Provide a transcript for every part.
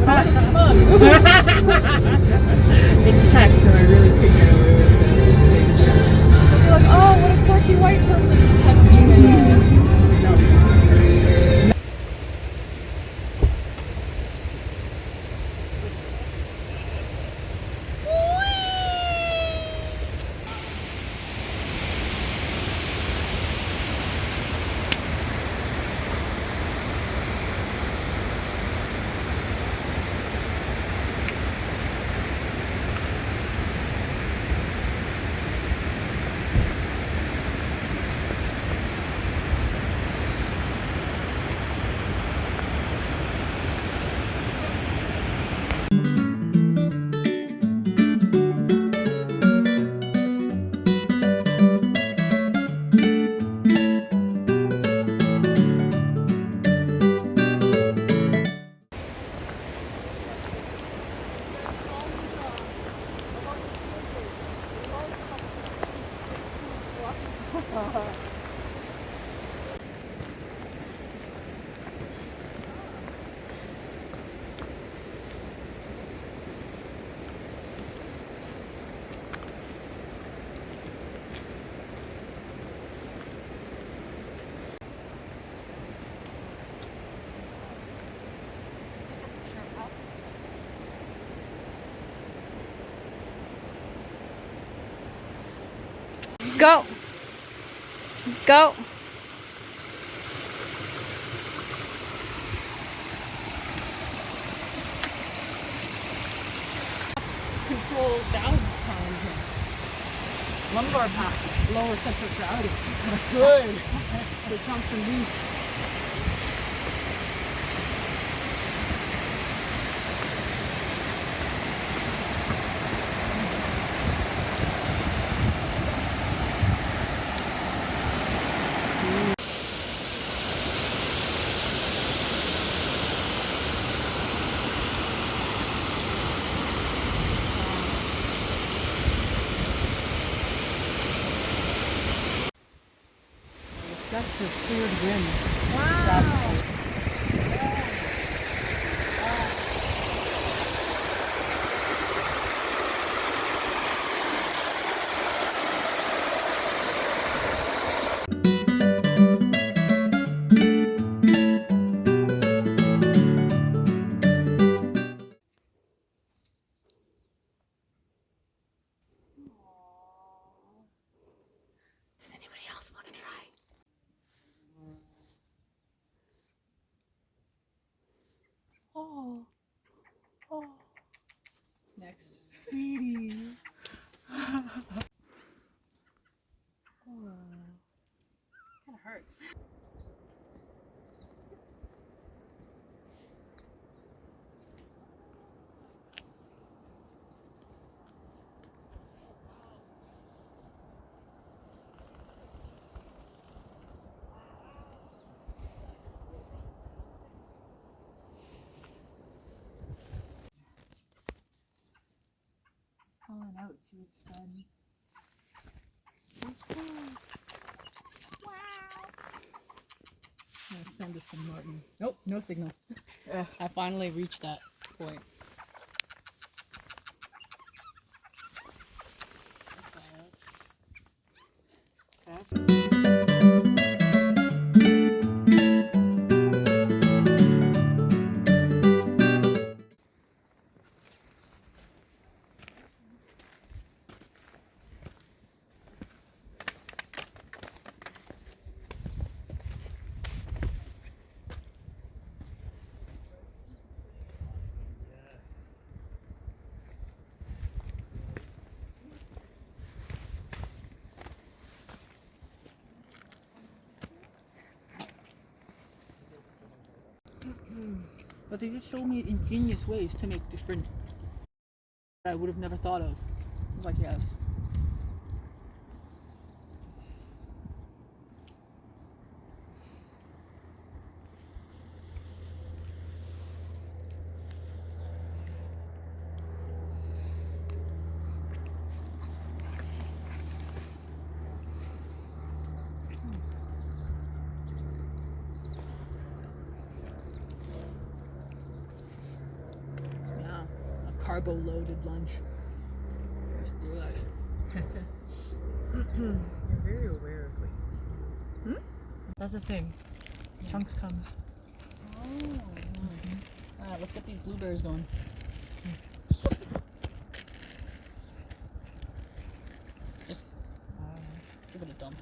Also smug. It's text, so I really could get away with it. They'll be like, oh, what a quirky white person type of email. Go. Go. Control balance time here. Lumbar path, lower central gravity. Good. The Thompson lead. That's the third win. Wow. Does anybody else want to try? Oh, oh, Next. sweetie. Kind of hurts. He's calling out to his friend. He's cool. I'm gonna send this to Martin. Nope, no signal. I finally reached that point. That's wild. Okay. But they just showed me ingenious ways to make different that I would have never thought of. I was like, yes. carbo-loaded lunch. Let's do that. You're very aware of weight. That's the thing. Chunks comes. Oh. Alright, let's get these blueberries going. Just give it a dump.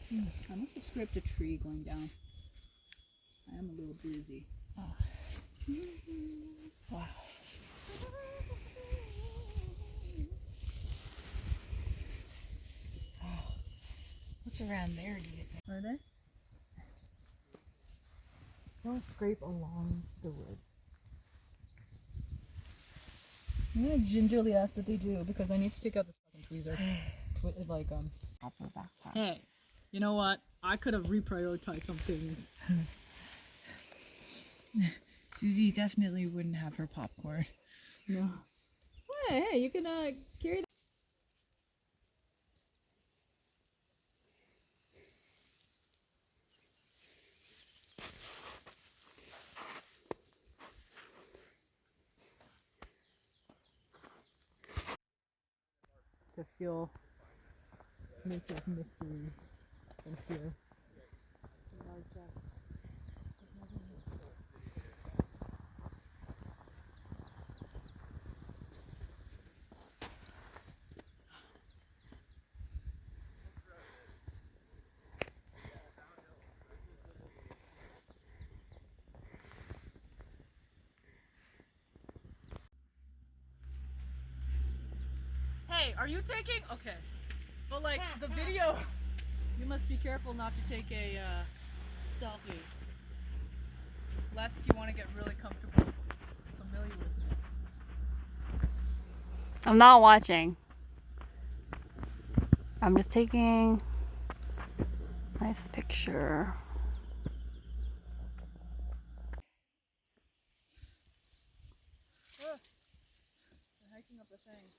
Yeah. I must have scraped a tree going down. I am a little bruisey. Wow. What's around there, do you think? Are they? Don't scrape along the wood. I'm gonna gingerly ask that they do because I need to take out this fucking tweezer. Hey, you know what? I could have reprioritized some things. Susie definitely wouldn't have her popcorn. No. Hey, you can carry that. To feel nature's mysteries in here. Hey, are you taking? Okay. But like the video, you must be careful not to take a selfie. Lest you want to get really comfortable, familiar with me. I'm not watching. I'm just taking a nice picture. They're hiking up the thing.